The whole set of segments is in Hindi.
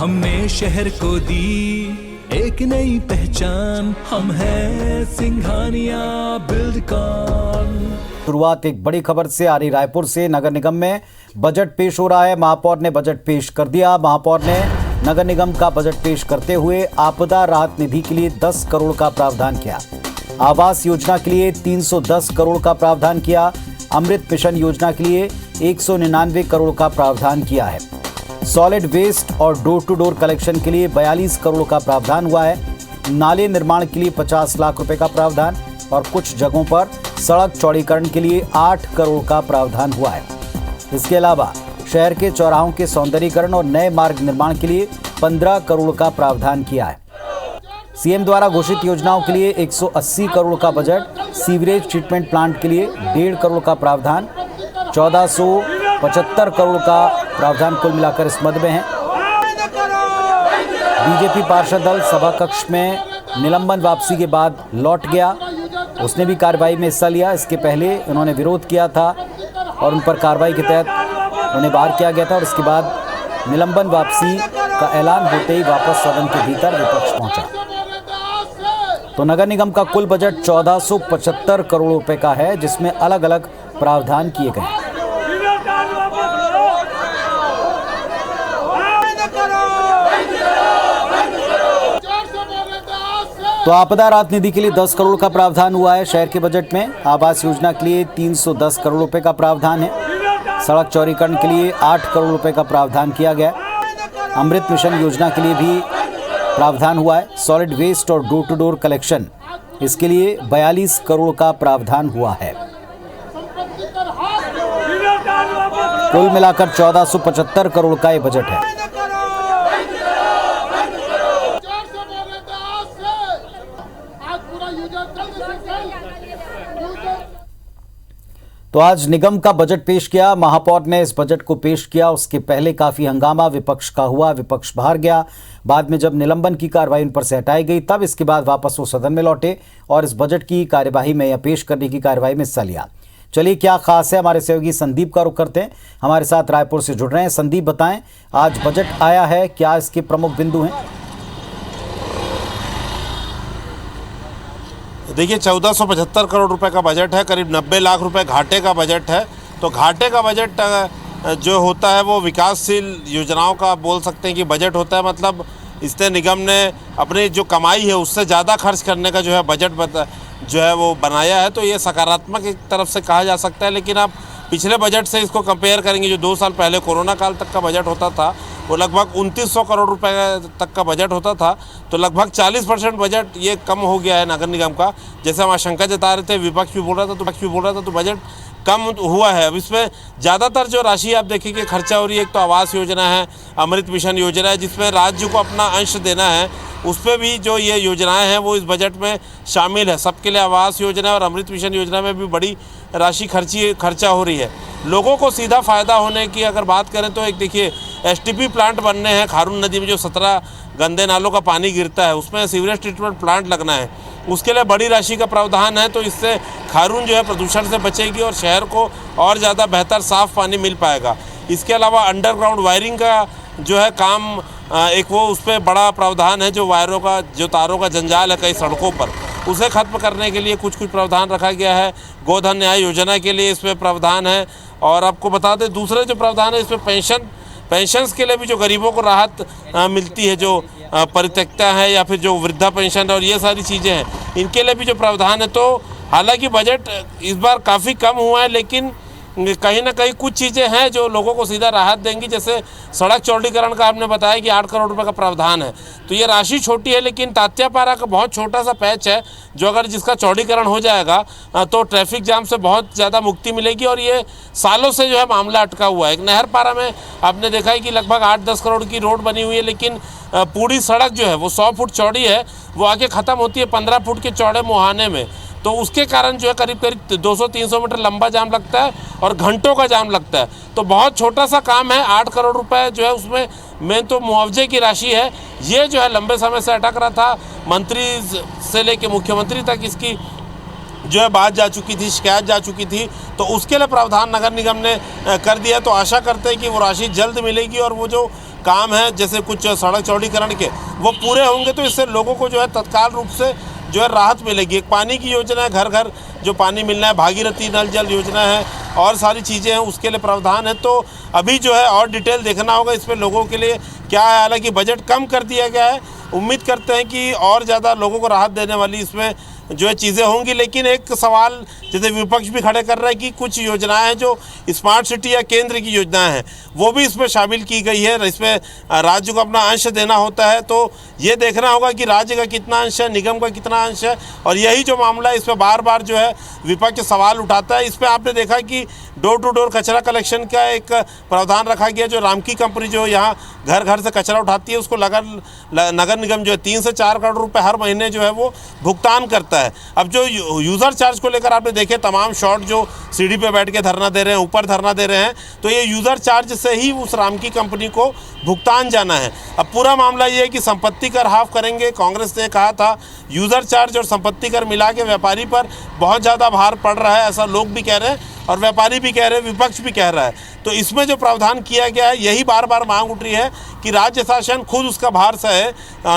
हमने शहर को दी एक नई पहचान, हम हैं सिंघानिया बिल्डकॉन। शुरुआत एक बड़ी खबर से आ रही रायपुर से। नगर निगम में बजट पेश हो रहा है। महापौर ने बजट पेश कर दिया। महापौर ने नगर निगम का बजट पेश करते हुए आपदा राहत निधि के लिए 10 करोड़ का प्रावधान किया। आवास योजना के लिए 310 करोड़ का प्रावधान किया। अमृत मिशन योजना के लिए 199 करोड़ का प्रावधान किया है। सॉलिड वेस्ट और डोर टू डोर कलेक्शन के लिए 42 करोड़ का प्रावधान हुआ है। नाले निर्माण के लिए 50 लाख रुपए का प्रावधान और कुछ जगहों पर सड़क चौड़ीकरण के लिए 8 करोड़ का प्रावधान हुआ है। इसके अलावा शहर के चौराहों के सौंदर्यीकरण और नए मार्ग निर्माण के लिए 15 करोड़ का प्रावधान किया है। सीएम द्वारा घोषित योजनाओं के लिए 180 करोड़ का बजट। सीवरेज ट्रीटमेंट प्लांट के लिए 1.5 करोड़ का प्रावधान। 1475 करोड़ का प्रावधान कुल मिलाकर इस मद में है। बीजेपी पार्षद दल सभा कक्ष में निलंबन वापसी के बाद लौट गया। उसने भी कार्रवाई में हिस्सा लिया। इसके पहले उन्होंने विरोध किया था और उन पर कार्रवाई के तहत उन्हें बाहर किया गया था और इसके बाद निलंबन वापसी का ऐलान होते ही वापस सदन के भीतर विपक्ष पहुंचा। तो नगर निगम का कुल बजट 1475 करोड़ रुपए का है, जिसमें अलग अलग प्रावधान किए गए हैं। तो आपदा राहत निधि के लिए 10 करोड़ का प्रावधान हुआ है शहर के बजट में। आवास योजना के लिए 310 करोड़ रुपए का प्रावधान है। सड़क चौड़ीकरण के लिए 8 करोड़ रुपए का प्रावधान किया गया। अमृत मिशन योजना के लिए भी प्रावधान हुआ है। सॉलिड वेस्ट और डोर टू डोर कलेक्शन, इसके लिए 42 करोड़ का प्रावधान हुआ है। कुल मिलाकर 1475 करोड़ का ये बजट है। तो आज निगम का बजट पेश किया। महापौर ने इस बजट को पेश किया। उसके पहले काफी हंगामा विपक्ष का हुआ। विपक्ष बाहर गया। बाद में जब निलंबन की कार्रवाई उन पर से हटाई गई, तब इसके बाद वापस वो सदन में लौटे और इस बजट की कार्यवाही में या पेश करने की कार्यवाही में हिस्सा लिया। चलिए, क्या खास है, हमारे सहयोगी संदीप का रुख करते हैं। हमारे साथ रायपुर से जुड़ रहे हैं। संदीप, बताएं, आज बजट आया है, क्या इसके प्रमुख बिंदु हैं? देखिए, 1475 करोड़ रुपए का बजट है। करीब 90 लाख रुपए घाटे का बजट है। तो घाटे का बजट जो होता है वो विकासशील योजनाओं का बोल सकते हैं कि बजट होता है। मतलब इससे निगम ने अपनी जो कमाई है उससे ज़्यादा खर्च करने का जो है बजट जो है वो बनाया है। तो ये सकारात्मक एक तरफ से कहा जा सकता है। लेकिन आप पिछले बजट से इसको कंपेयर करेंगे, जो 2 साल पहले कोरोना काल तक का बजट होता था, वो लगभग 2900 करोड़ रुपए तक का बजट होता था। तो लगभग 40% बजट ये कम हो गया है नगर निगम का। जैसे हम आशंका जता रहे थे, विपक्ष भी बोल रहा था तो बजट कम हुआ है। अब इसमें ज़्यादातर जो राशि आप देखेंगे खर्चा हो रही है, एक तो आवास योजना है, अमृत मिशन योजना है, जिसमें राज्य को अपना अंश देना है। उस पर भी जो ये योजनाएं हैं वो इस बजट में शामिल है। सबके लिए आवास योजना और अमृत मिशन योजना में भी बड़ी राशि खर्चा हो रही है। लोगों को सीधा फ़ायदा होने की अगर बात करें तो एक देखिए, एसटीपी प्लांट बनने हैं खारून नदी में, जो 17 गंदे नालों का पानी गिरता है, उसमें सीवरेज ट्रीटमेंट प्लांट लगना है। उसके लिए बड़ी राशि का प्रावधान है। तो इससे खारून जो है प्रदूषण से बचेगी और शहर को और ज़्यादा बेहतर साफ़ पानी मिल पाएगा। इसके अलावा अंडरग्राउंड वायरिंग का जो है काम, एक वो उस पर बड़ा प्रावधान है। जो तारों का जंजाल है कई सड़कों पर, उसे ख़त्म करने के लिए कुछ प्रावधान रखा गया है। गोधन न्याय योजना के लिए इसमें प्रावधान है। और आपको बता दें, दूसरे जो प्रावधान है इसमें पेंशन्स के लिए भी जो गरीबों को राहत मिलती है, जो परित्यक्ता है या फिर जो वृद्धा पेंशन और ये सारी चीज़ें हैं, इनके लिए भी जो प्रावधान है। तो हालांकि बजट इस बार काफ़ी कम हुआ है, लेकिन कहीं ना कहीं कुछ चीज़ें हैं जो लोगों को सीधा राहत देंगी। जैसे सड़क चौड़ीकरण का आपने बताया कि 8 करोड़ रुपए का प्रावधान है। तो ये राशि छोटी है, लेकिन तात्यापारा का बहुत छोटा सा पैच है, जो अगर जिसका चौड़ीकरण हो जाएगा तो ट्रैफिक जाम से बहुत ज़्यादा मुक्ति मिलेगी। और ये सालों से जो है मामला अटका हुआ है। एक नहरपारा में आपने देखा है कि लगभग 8-10 करोड़ की रोड बनी हुई है, लेकिन पूरी सड़क जो है वो 100 फुट चौड़ी है, वो आके ख़त्म होती है 15 फुट के चौड़े मुहाने में। तो उसके कारण जो है करीब 200-300 मीटर लंबा जाम लगता है और घंटों का जाम लगता है। तो बहुत छोटा सा काम है। 8 करोड़ रुपए जो है उसमें मेन तो मुआवजे की राशि है। ये जो है लंबे समय से अटक रहा था। मंत्री से लेके मुख्यमंत्री तक इसकी जो है बात जा चुकी थी, शिकायत जा चुकी थी, तो उसके लिए प्रावधान नगर निगम ने कर दिया। तो आशा करते हैं कि वो राशि जल्द मिलेगी और वो जो काम है जैसे कुछ सड़क चौड़ीकरण के वो पूरे होंगे, तो इससे लोगों को जो है तत्काल रूप से जो है राहत मिलेगी। एक पानी की योजना है, घर घर जो पानी मिलना है, भागीरथी नल जल योजना है और सारी चीज़ें हैं, उसके लिए प्रावधान है। तो अभी जो है और डिटेल देखना होगा इसमें लोगों के लिए क्या है। हालांकि बजट कम कर दिया गया है, उम्मीद करते हैं कि और ज़्यादा लोगों को राहत देने वाली इसमें जो है चीज़ें होंगी। लेकिन एक सवाल जैसे विपक्ष भी खड़े कर रहा है कि कुछ योजनाएं हैं जो स्मार्ट सिटी या केंद्र की योजनाएं हैं वो भी इसमें शामिल की गई है, इसमें राज्य को अपना अंश देना होता है। तो ये देखना होगा कि राज्य का कितना अंश है, निगम का कितना अंश है, और यही जो मामला है इसमें बार बार जो है विपक्ष सवाल उठाता है। इस पर आपने देखा कि डोर टू डोर कचरा कलेक्शन का एक प्रावधान रखा गया, जो रामकी कंपनी जो यहाँ घर घर से कचरा उठाती है उसको नगर निगम जो है 3 से 4 करोड़ रुपए हर महीने जो है वो भुगतान करता है। अब जो यूज़र चार्ज को लेकर आपने देखे तमाम शॉट जो सीढ़ी पे बैठ के धरना दे रहे हैं, ऊपर धरना दे रहे हैं, तो ये यूज़र चार्ज से ही उस रामकी कंपनी को भुगतान जाना है। अब पूरा मामला ये है कि संपत्ति कर हाफ करेंगे। कांग्रेस ने कहा था यूज़र चार्ज और संपत्ति कर मिला के व्यापारी पर बहुत ज़्यादा भार पड़ रहा है, ऐसा लोग भी कह रहे हैं और व्यापारी भी कह रहे हैं, विपक्ष भी कह रहा है। तो इसमें जो प्रावधान किया गया है यही बार बार मांग उठ रही है कि राज्य शासन खुद उसका भार सहे,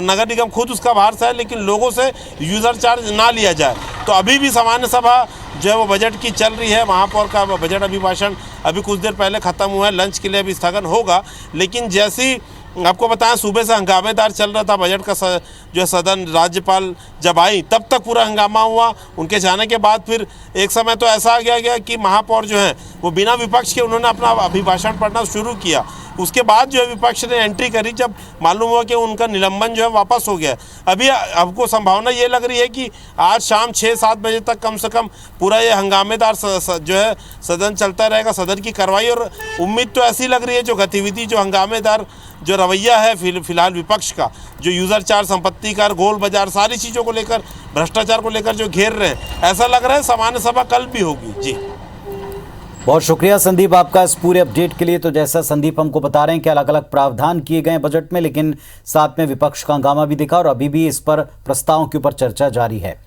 नगर निगम खुद उसका भार सहे, लेकिन लोगों से यूज़र चार्ज ना लिया जाए। तो अभी भी सामान्य सभा जो है वो बजट की चल रही है, महापौर का बजट अभिभाषण अभी कुछ देर पहले ख़त्म हुआ है, लंच के लिए अभी स्थगन होगा। लेकिन जैसी आपको बताएं सुबह से हंगामेदार चल रहा था बजट का जो है सदन, राज्यपाल जब आई तब तक पूरा हंगामा हुआ। उनके जाने के बाद फिर एक समय तो ऐसा आ गया कि महापौर जो है वो बिना विपक्ष के उन्होंने अपना अभिभाषण पढ़ना शुरू किया। उसके बाद जो है विपक्ष ने एंट्री करी जब मालूम हुआ कि उनका निलंबन जो है वापस हो गया। अभी आपको संभावना ये लग रही है कि आज शाम 6-7 बजे तक कम से कम पूरा ये हंगामेदार जो है सदन चलता रहेगा, सदन की कार्रवाई। और उम्मीद तो ऐसी लग रही है जो गतिविधि, जो हंगामेदार जो रवैया है फिलहाल विपक्ष का, जो यूज़र चार्ज, संपत्ति कर, गोल बाजार, सारी चीज़ों को लेकर, भ्रष्टाचार को लेकर जो घेर रहे हैं, ऐसा लग रहा है सामान्य सभा कल भी होगी। जी बहुत शुक्रिया संदीप आपका इस पूरे अपडेट के लिए। तो जैसा संदीप हमको बता रहे हैं कि अलग अलग प्रावधान किए गए बजट में, लेकिन साथ में विपक्ष का हंगामा भी दिखा और अभी भी इस पर प्रस्तावों के ऊपर चर्चा जारी है।